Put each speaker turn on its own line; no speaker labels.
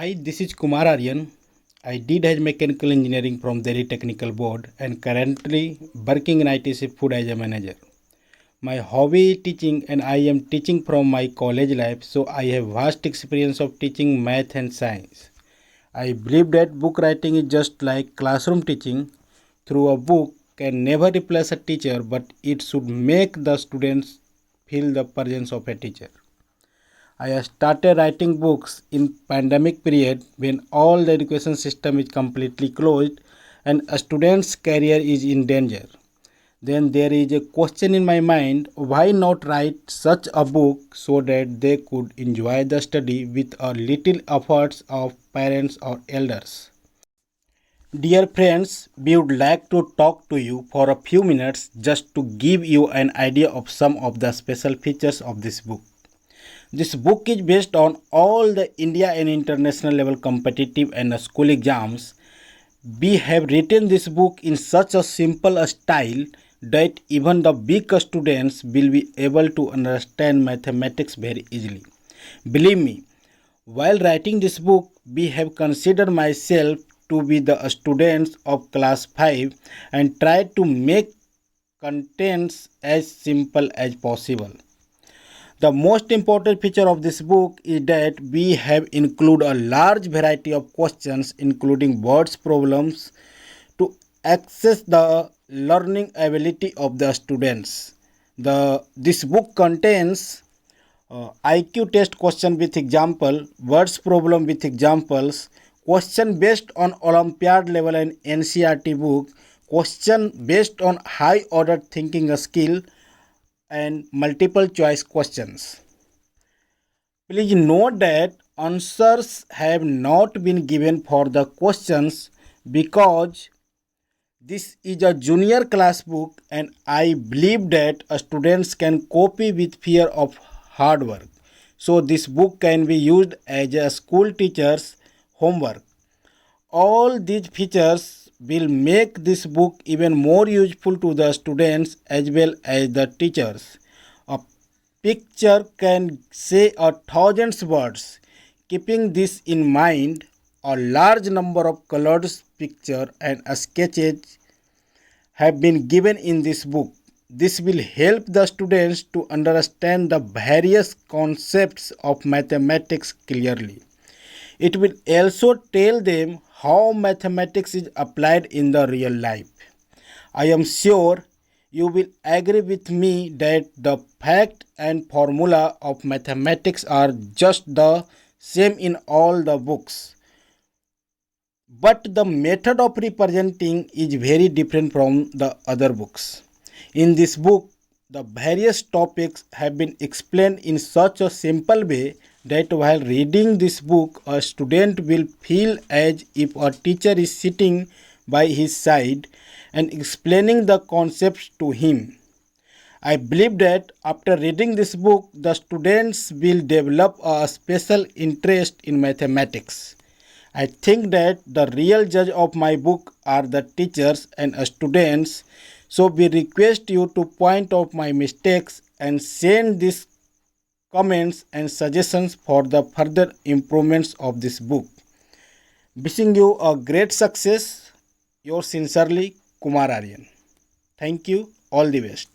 Hi, this is Kumar Aryan. I did Hajj Mechanical Engineering from Delhi Technical Board and currently working in ITC Food as a manager. My hobby is teaching and I am teaching from my college life, so I have vast experience of teaching math and science. I believe that book writing is just like classroom teaching. Through a book can never replace a teacher, but it should make the students feel the presence of a teacher. I started writing books in pandemic period when all the education system is completely closed and a student's career is in danger. Then there is a question in my mind, why not write such a book so that they could enjoy the study with a little efforts of parents or elders. Dear friends, we would like to talk to you for a few minutes just to give you an idea of some of the special features of this book. This book is based on all the India and international level competitive and school exams. We have written this book in such a simple style that even the big students will be able to understand mathematics very easily. Believe me, while writing this book, we have considered myself to be the students of class 5 and tried to make contents as simple as possible. The most important feature of this book is that we have included a large variety of questions including words problems to access the learning ability of the students. This book contains IQ test question with example, words problem with examples, question based on Olympiad level and NCRT book, question based on high order thinking skill, and multiple choice questions. Please note that answers have not been given for the questions because this is a junior class book and I believe that students can copy with fear of hard work. So this book can be used as a school teacher's homework. All these features will make this book even more useful to the students as well as the teachers. A picture can say a thousand words. Keeping this in mind, a large number of colored pictures and sketches have been given in this book. This will help the students to understand the various concepts of mathematics clearly. It will also tell them how mathematics is applied in the real life. I am sure you will agree with me that the fact and formula of mathematics are just the same in all the books. But the method of representing is very different from the other books. In this book, the various topics have been explained in such a simple way that while reading this book, a student will feel as if a teacher is sitting by his side and explaining the concepts to him. I believe that after reading this book, the students will develop a special interest in mathematics. I think that the real judge of my book are the teachers and students, so we request you to point out my mistakes and send these comments and suggestions for the further improvements of this book. Wishing you a great success. Yours sincerely, Kumar Aryan. Thank you. All the best.